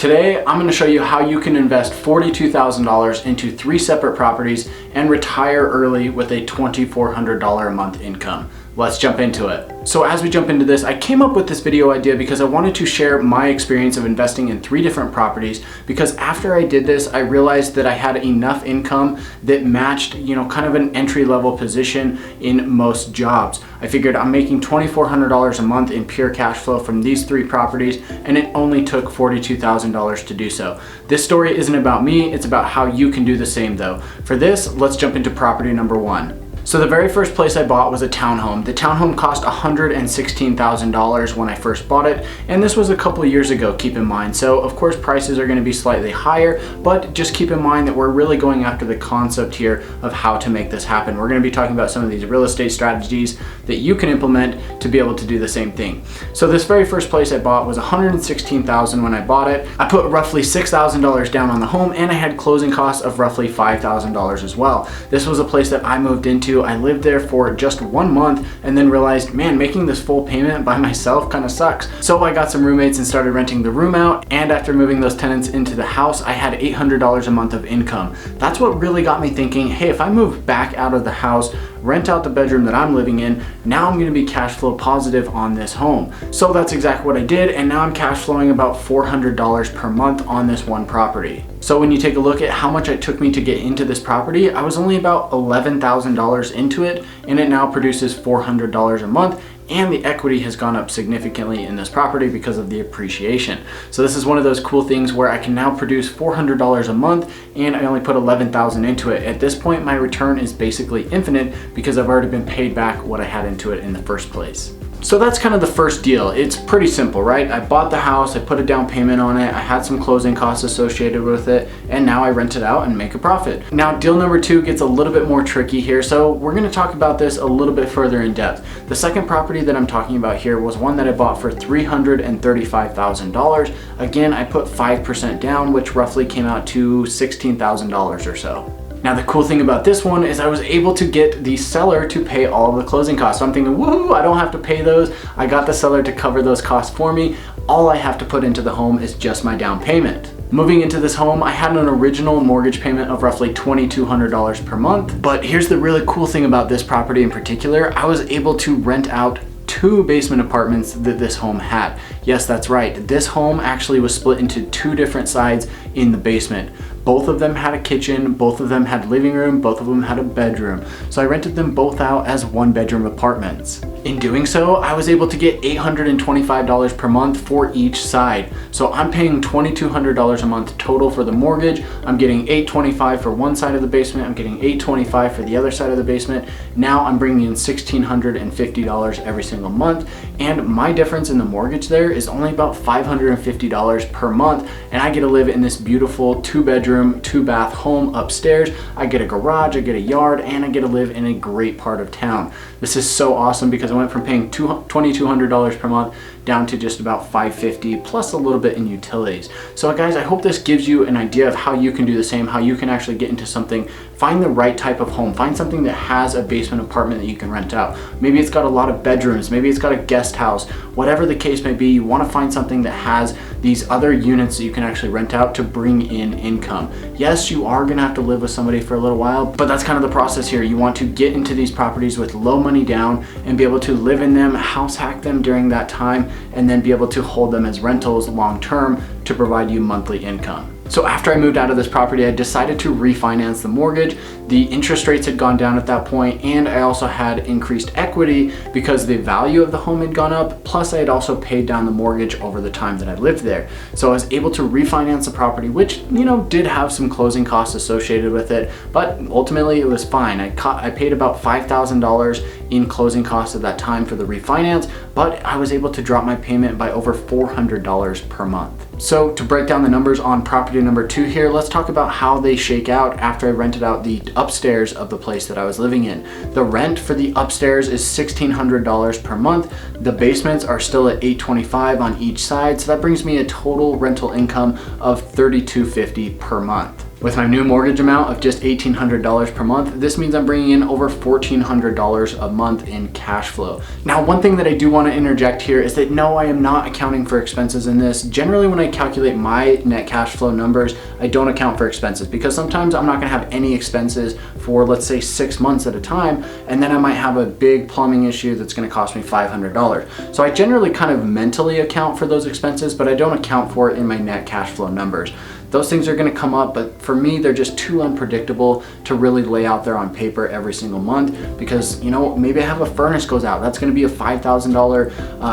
Today, I'm going to show you how you can invest $42,000 into 3 separate properties and retire early with a $2,400 a month income. Let's jump into it. So as we jump into this, I came up with this video idea because I wanted to share my experience of investing in 3 different properties, because after I did this, I realized that I had enough income that matched, kind of an entry-level position in most jobs. I figured I'm making $2,400 a month in pure cash flow from these 3 properties, and it only took $42,000 to do so. This story isn't about me, it's about how you can do the same though. For this, let's jump into property number 1. So the very first place I bought was a townhome. The townhome cost $116,000 when I first bought it, and this was a couple of years ago, keep in mind. So of course prices are going to be slightly higher, but just keep in mind that we're really going after the concept here of how to make this happen. We're going to be talking about some of these real estate strategies that you can implement to be able to do the same thing. So this very first place I bought was $116,000 when I bought it. I put roughly $6,000 down on the home, and I had closing costs of roughly $5,000 as well. This was a place that I moved into. I lived there for just 1 month and then realized, man, making this full payment by myself kind of sucks. So I got some roommates and started renting the room out, and after moving those tenants into the house, I had $800 a month of income. That's what really got me thinking, hey, if I move back out of the house, rent out the bedroom that I'm living in, now I'm going to be cash flow positive on this home. So that's exactly what I did, and now I'm cash flowing about $400 per month on this one property. So when you take a look at how much it took me to get into this property, I was only about $11,000 into it, and it now produces $400 a month, and the equity has gone up significantly in this property because of the appreciation. So this is one of those cool things where I can now produce $400 a month, and I only put $11,000 into it. At this point, my return is basically infinite because I've already been paid back what I had into it in the first place. So that's kind of the first deal. It's pretty simple, right? I bought the house, I put a down payment on it, I had some closing costs associated with it, and now I rent it out and make a profit. Now, deal number 2 gets a little bit more tricky here, so we're gonna talk about this a little bit further in depth. The second property that I'm talking about here was one that I bought for $335,000. Again, I put 5% down, which roughly came out to $16,000 or so. Now the cool thing about this one is I was able to get the seller to pay all of the closing costs. So I'm thinking, woohoo, I don't have to pay those. I got the seller to cover those costs for me. All I have to put into the home is just my down payment. Moving into this home, I had an original mortgage payment of roughly $2,200 per month. But here's the really cool thing about this property in particular. I was able to rent out 2 basement apartments that this home had. Yes, that's right. This home actually was split into 2 different sides in the basement. Both of them had a kitchen, both of them had living room, both of them had a bedroom. So I rented them both out as 1-bedroom apartments. In doing so, I was able to get $825 per month for each side. So I'm paying $2,200 a month total for the mortgage. I'm getting $825 for one side of the basement. I'm getting $825 for the other side of the basement. Now I'm bringing in $1,650 every single month. And my difference in the mortgage there is only about $550 per month. And I get to live in this beautiful 2-bedroom, 2-bath home upstairs. I get a garage, I get a yard, and I get to live in a great part of town. This is so awesome because I went from paying $2,200 per month down to just about $550 plus a little bit in utilities. So guys, I hope this gives you an idea of how you can do the same, how you can actually get into something, find the right type of home, find something that has a basement apartment that you can rent out. Maybe it's got a lot of bedrooms, maybe it's got a guest house, whatever the case may be, you want to find something that has these other units that you can actually rent out to bring in income. Yes, you are gonna have to live with somebody for a little while, but that's kind of the process here. You want to get into these properties with low money down and be able to live in them, house hack them during that time, and then be able to hold them as rentals long term to provide you monthly income. So after I moved out of this property, I decided to refinance the mortgage. The interest rates had gone down at that point, and I also had increased equity because the value of the home had gone up, plus I had also paid down the mortgage over the time that I lived there. So I was able to refinance the property, which, did have some closing costs associated with it, but ultimately it was fine. I paid about $5,000 in closing costs at that time for the refinance, but I was able to drop my payment by over $400 per month. So to break down the numbers on property number 2 here, let's talk about how they shake out after I rented out the upstairs of the place that I was living in. The rent for the upstairs is $1,600 per month. The basements are still at $825 on each side, so that brings me a total rental income of $3,250 per month. With my new mortgage amount of just $1,800 per month, this means I'm bringing in over $1,400 a month in cash flow. Now, one thing that I do want to interject here is that no, I am not accounting for expenses in this. Generally, when I calculate my net cash flow numbers, I don't account for expenses because sometimes I'm not going to have any expenses for, let's say, 6 months at a time, and then I might have a big plumbing issue that's going to cost me $500. So I generally kind of mentally account for those expenses, but I don't account for it in my net cash flow numbers. Those things are gonna come up, but for me, they're just too unpredictable to really lay out there on paper every single month because, you know, maybe I have a furnace goes out. That's gonna be a $5,000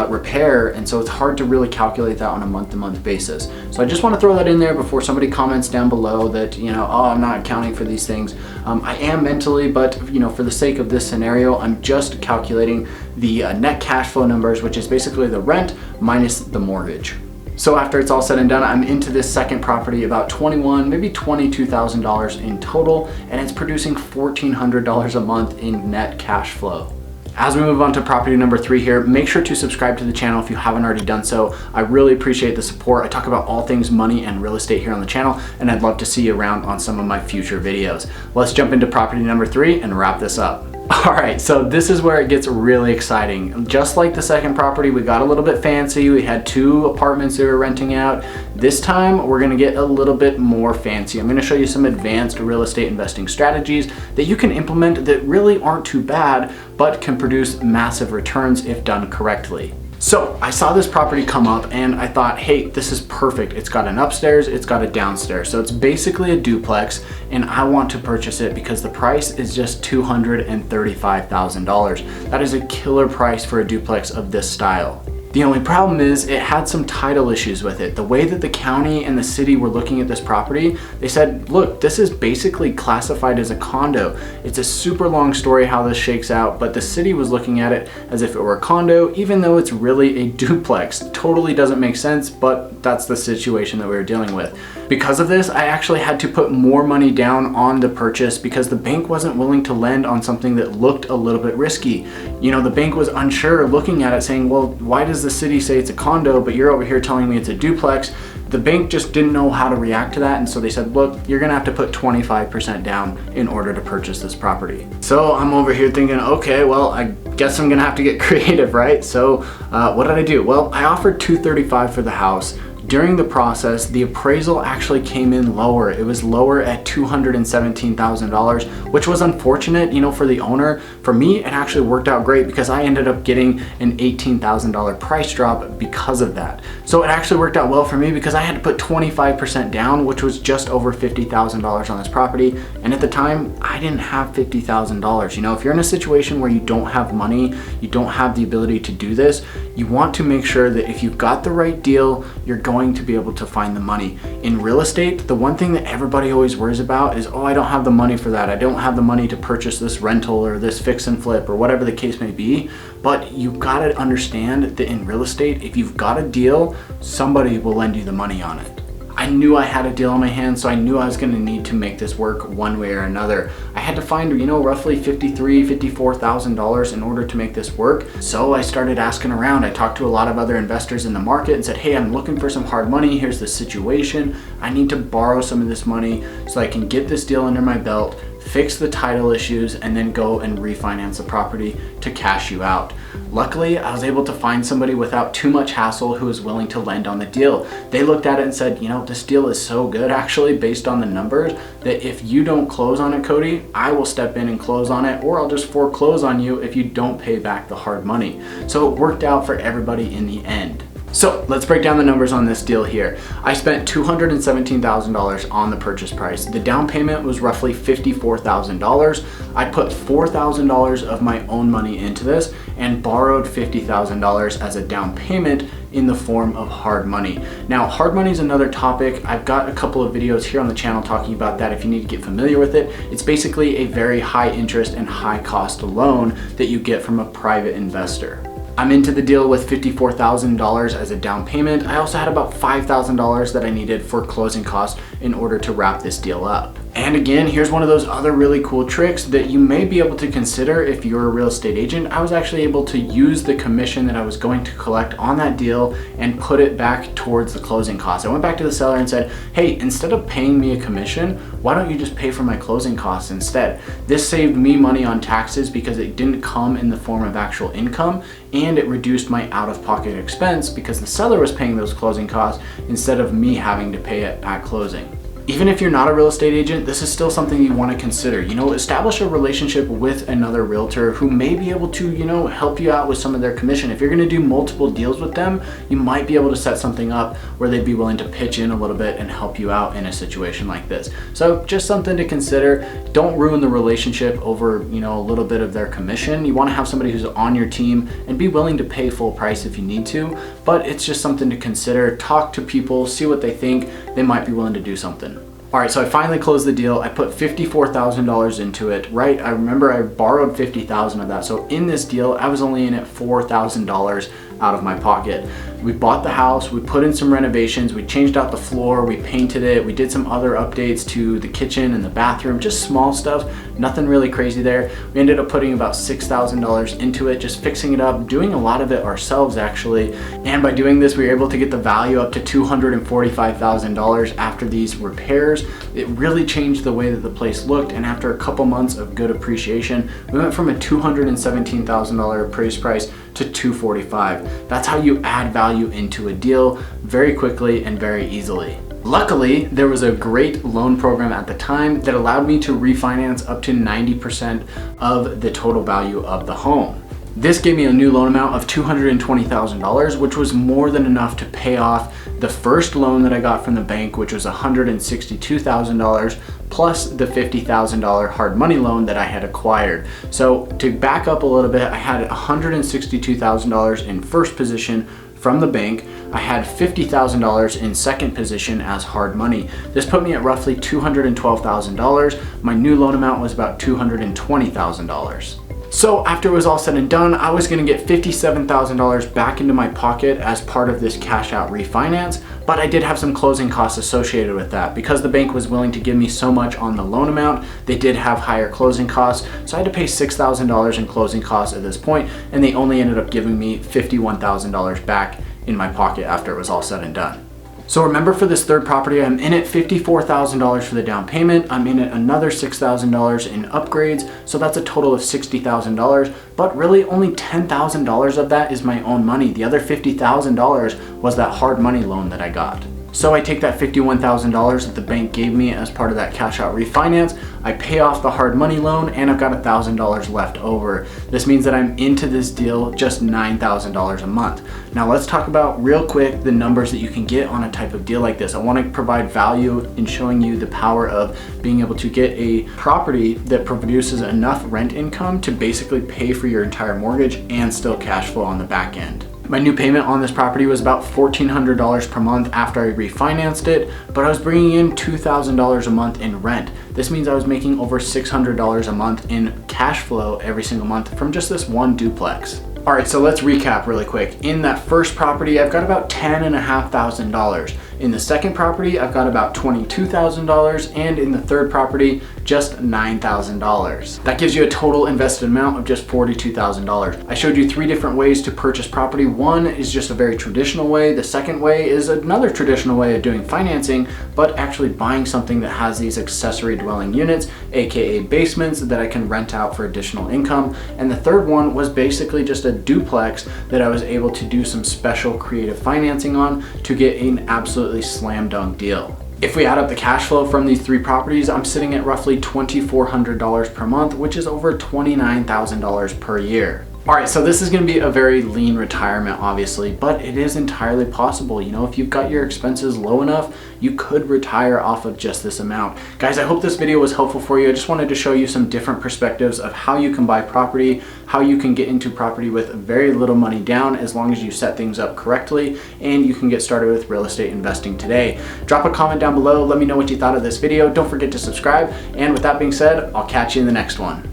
repair, and so it's hard to really calculate that on a month-to-month basis. So I just wanna throw that in there before somebody comments down below that, you know, oh, I'm not accounting for these things. I am mentally, but, you know, for the sake of this scenario, I'm just calculating the net cash flow numbers, which is basically the rent minus the mortgage. So after it's all said and done, I'm into this second property, about $21,000, maybe $22,000 in total, and it's producing $1,400 a month in net cash flow. As we move on to property number 3 here, make sure to subscribe to the channel if you haven't already done so. I really appreciate the support. I talk about all things money and real estate here on the channel, and I'd love to see you around on some of my future videos. Let's jump into property number 3 and wrap this up. All right, so this is where it gets really exciting. Just like the second property, we got a little bit fancy. We had 2 apartments that we were renting out. This time, we're gonna get a little bit more fancy. I'm gonna show you some advanced real estate investing strategies that you can implement that really aren't too bad, but can produce massive returns if done correctly. So I saw this property come up and I thought, hey, this is perfect. It's got an upstairs, it's got a downstairs. So it's basically a duplex and I want to purchase it because the price is just $235,000. That is a killer price for a duplex of this style. The only problem is it had some title issues with it. The way that the county and the city were looking at this property, they said, look, this is basically classified as a condo. It's a super long story how this shakes out, but the city was looking at it as if it were a condo, even though it's really a duplex. Totally doesn't make sense, but that's the situation that we were dealing with. Because of this, I actually had to put more money down on the purchase because the bank wasn't willing to lend on something that looked a little bit risky. You know, the bank was unsure looking at it saying, well, why does the city say it's a condo, but you're over here telling me it's a duplex? The bank just didn't know how to react to that, and so they said, look, you're gonna have to put 25% down in order to purchase this property. So I'm over here thinking, okay, well, I guess I'm gonna have to get creative, right? So what did I do? Well, I offered $235,000 for the house. During the process, the appraisal actually came in lower. It was lower at $217,000, which was unfortunate, you know, for the owner. For me, it actually worked out great because I ended up getting an $18,000 price drop because of that. So it actually worked out well for me because I had to put 25% down, which was just over $50,000 on this property. And at the time, I didn't have $50,000. You know, if you're in a situation where you don't have money, you don't have the ability to do this, you want to make sure that if you've got the right deal, you're going to be able to find the money. In real estate, the one thing that everybody always worries about is, oh, I don't have the money for that. I don't have the money to purchase this rental or this fix and flip or whatever the case may be. But you've got to understand that in real estate, if you've got a deal, somebody will lend you the money on it. I knew I had a deal on my hands, so I knew I was going to need to make this work one way or another. I had to find, you know, roughly $53,000, $54,000 in order to make this work. So I started asking around. I talked to a lot of other investors in the market and said, hey, I'm looking for some hard money. Here's the situation. I need to borrow some of this money so I can get this deal under my belt, fix the title issues, and then go and refinance the property to cash you out. Luckily, I was able to find somebody without too much hassle who was willing to lend on the deal. They looked at it and said, you know, this deal is so good actually based on the numbers that if you don't close on it, Cody, I will step in and close on it, or I'll just foreclose on you if you don't pay back the hard money. So it worked out for everybody in the end. So let's break down the numbers on this deal here. I spent $217,000 on the purchase price. The down payment was roughly $54,000. I put $4,000 of my own money into this and borrowed $50,000 as a down payment in the form of hard money. Now, hard money is another topic. I've got a couple of videos here on the channel talking about that if you need to get familiar with it. It's basically a very high interest and high cost loan that you get from a private investor. I'm into the deal with $54,000 as a down payment. I also had about $5,000 that I needed for closing costs in order to wrap this deal up. And again, here's one of those other really cool tricks that you may be able to consider if you're a real estate agent. I was actually able to use the commission that I was going to collect on that deal and put it back towards the closing costs. I went back to the seller and said, hey, instead of paying me a commission, why don't you just pay for my closing costs instead? This saved me money on taxes because it didn't come in the form of actual income, and it reduced my out-of-pocket expense because the seller was paying those closing costs instead of me having to pay it at closing. Even if you're not a real estate agent, this is still something you want to consider. Establish a relationship with another realtor who may be able to, help you out with some of their commission. If you're going to do multiple deals with them, you might be able to set something up where they'd be willing to pitch in a little bit and help you out in a situation like this. So just something to consider. Don't ruin the relationship over, a little bit of their commission. You want to have somebody who's on your team and be willing to pay full price if you need to, but it's just something to consider. Talk to people, see what they think. They might be willing to do something. All right, so I finally closed the deal. I put $54,000 into it, right? I remember I borrowed $50,000 of that. So in this deal, I was only in at $4,000 out of my pocket. We bought the house, we put in some renovations, we changed out the floor, we painted it, we did some other updates to the kitchen and the bathroom, just small stuff, nothing really crazy there. We ended up putting about $6,000 into it, just fixing it up, doing a lot of it ourselves actually. And by doing this, we were able to get the value up to $245,000 after these repairs. It really changed the way that the place looked, and after a couple months of good appreciation, we went from a $217,000 appraised price to $245,000. That's how you add value into a deal very quickly and very easily. Luckily, there was a great loan program at the time that allowed me to refinance up to 90% of the total value of the home. This gave me a new loan amount of $220,000, which was more than enough to pay off the first loan that I got from the bank, which was $162,000, plus the $50,000 hard money loan that I had acquired. So to back up a little bit, I had $162,000 in first position from the bank. I had $50,000 in second position as hard money. This put me at roughly $212,000. My new loan amount was about $220,000. So after it was all said and done, I was gonna get $57,000 back into my pocket as part of this cash out refinance, but I did have some closing costs associated with that. Because the bank was willing to give me so much on the loan amount, they did have higher closing costs, so I had to pay $6,000 in closing costs at this point, and they only ended up giving me $51,000 back in my pocket after it was all said and done. So remember, for this third property, I'm in at $54,000 for the down payment. I'm in at another $6,000 in upgrades. So that's a total of $60,000, but really only $10,000 of that is my own money. The other $50,000 was that hard money loan that I got. So I take that $51,000 that the bank gave me as part of that cash out refinance, I pay off the hard money loan, and I've got $1,000 left over. This means that I'm into this deal just $9,000 a month. Now let's talk about real quick the numbers that you can get on a type of deal like this. I want to provide value in showing you the power of being able to get a property that produces enough rent income to basically pay for your entire mortgage and still cash flow on the back end. My new payment on this property was about $1,400 per month after I refinanced it, but I was bringing in $2,000 a month in rent. This means I was making over $600 a month in cash flow every single month from just this one duplex. All right, so let's recap really quick. In that first property, I've got about $10,500. In the second property, I've got about $22,000, and in the third property, just $9,000. That gives you a total invested amount of just $42,000. I showed you 3 different ways to purchase property. One is just a very traditional way. The second way is another traditional way of doing financing, but actually buying something that has these accessory dwelling units, AKA basements, that I can rent out for additional income. And the third one was basically just a duplex that I was able to do some special creative financing on to get an absolutely slam dunk deal. If we add up the cash flow from these 3 properties, I'm sitting at roughly $2,400 per month, which is over $29,000 per year. All right, so this is gonna be a very lean retirement, obviously, but it is entirely possible. If you've got your expenses low enough, you could retire off of just this amount. Guys, I hope this video was helpful for you. I just wanted to show you some different perspectives of how you can buy property, how you can get into property with very little money down as long as you set things up correctly, and you can get started with real estate investing today. Drop a comment down below. Let me know what you thought of this video. Don't forget to subscribe. And with that being said, I'll catch you in the next one.